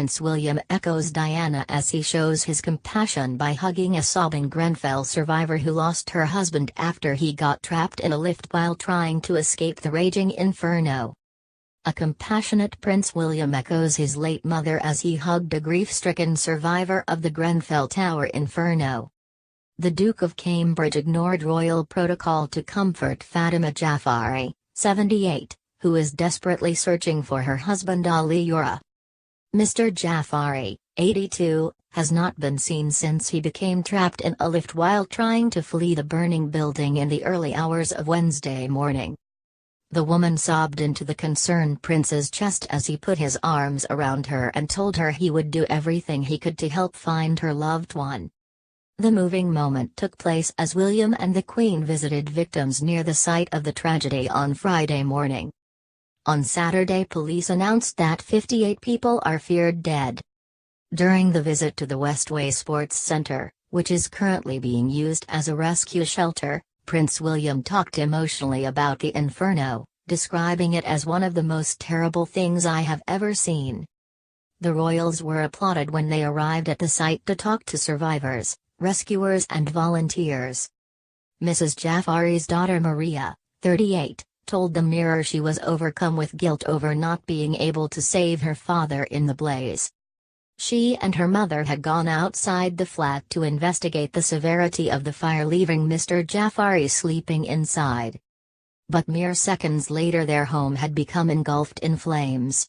Prince William echoes Diana as he shows his compassion by hugging a sobbing Grenfell survivor who lost her husband after he got trapped in a lift while trying to escape the raging inferno. A compassionate Prince William echoes his late mother as he hugged a grief-stricken survivor of the Grenfell Tower inferno. The Duke of Cambridge ignored royal protocol to comfort Fatima Jafari, 78, who is desperately searching for her husband Ali Yura. Mr. Jafari, 82, has not been seen since he became trapped in a lift while trying to flee the burning building in the early hours of Wednesday morning. The woman sobbed into the concerned prince's chest as he put his arms around her and told her he would do everything he could to help find her loved one. The moving moment took place as William and the Queen visited victims near the site of the tragedy on Friday morning. On Saturday, police announced that 58 people are feared dead. During the visit to the Westway Sports Centre, which is currently being used as a rescue shelter, Prince William talked emotionally about the inferno, describing it as one of the most terrible things I have ever seen. The royals were applauded when they arrived at the site to talk to survivors, rescuers and volunteers. Mrs. Jafari's daughter Maria, 38, told the Mirror she was overcome with guilt over not being able to save her father in the blaze. She and her mother had gone outside the flat to investigate the severity of the fire, leaving Mr. Jafari sleeping inside. But mere seconds later their home had become engulfed in flames.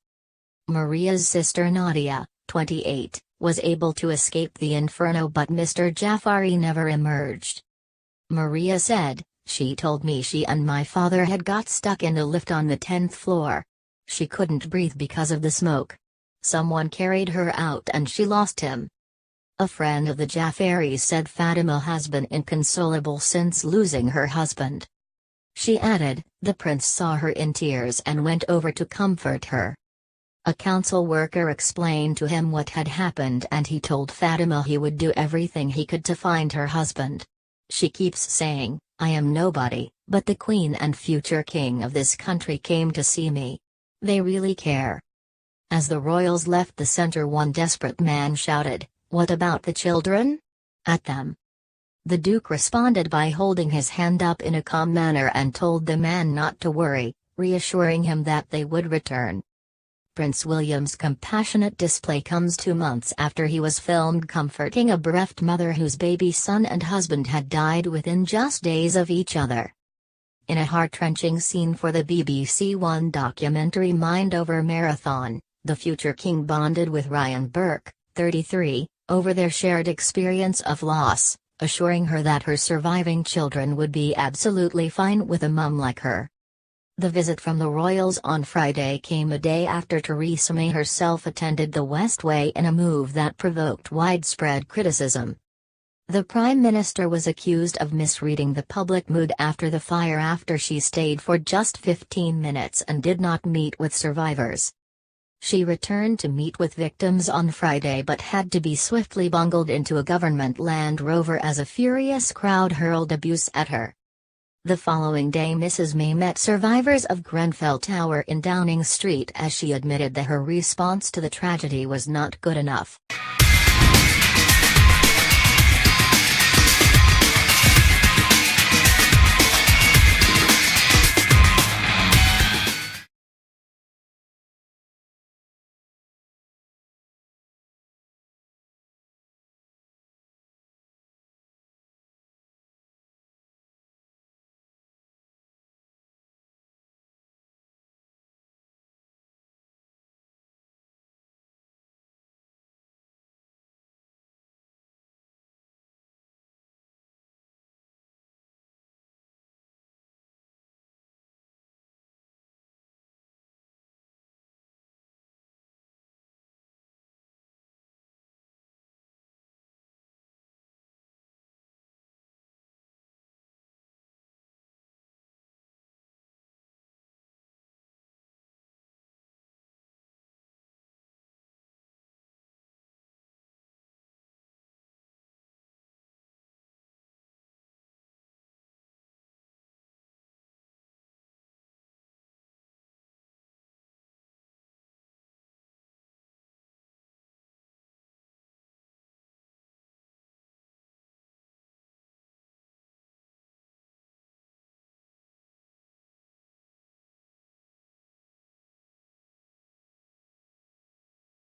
Maria's sister Nadia, 28, was able to escape the inferno, but Mr. Jafari never emerged. Maria said, "She told me she and my father had got stuck in a lift on the 10th floor. She couldn't breathe because of the smoke. Someone carried her out and she lost him." A friend of the Jafaris said Fatima has been inconsolable since losing her husband. She added, "The prince saw her in tears and went over to comfort her." A council worker explained to him what had happened and he told Fatima he would do everything he could to find her husband. She keeps saying, "I am nobody, but the Queen and future king of this country came to see me. They really care." As the royals left the center, one desperate man shouted, "What about the children?" at them. The Duke responded by holding his hand up in a calm manner and told the man not to worry, reassuring him that they would return. Prince William's compassionate display comes 2 months after he was filmed comforting a bereft mother whose baby son and husband had died within just days of each other. In a heart-wrenching scene for the BBC One documentary Mind Over Marathon, the future king bonded with Ryan Burke, 33, over their shared experience of loss, assuring her that her surviving children would be absolutely fine with a mum like her. The visit from the royals on Friday came a day after Theresa May herself attended the Westway in a move that provoked widespread criticism. The Prime Minister was accused of misreading the public mood after the fire after she stayed for just 15 minutes and did not meet with survivors. She returned to meet with victims on Friday but had to be swiftly bungled into a government Land Rover as a furious crowd hurled abuse at her. The following day Mrs. May met survivors of Grenfell Tower in Downing Street as she admitted that her response to the tragedy was not good enough.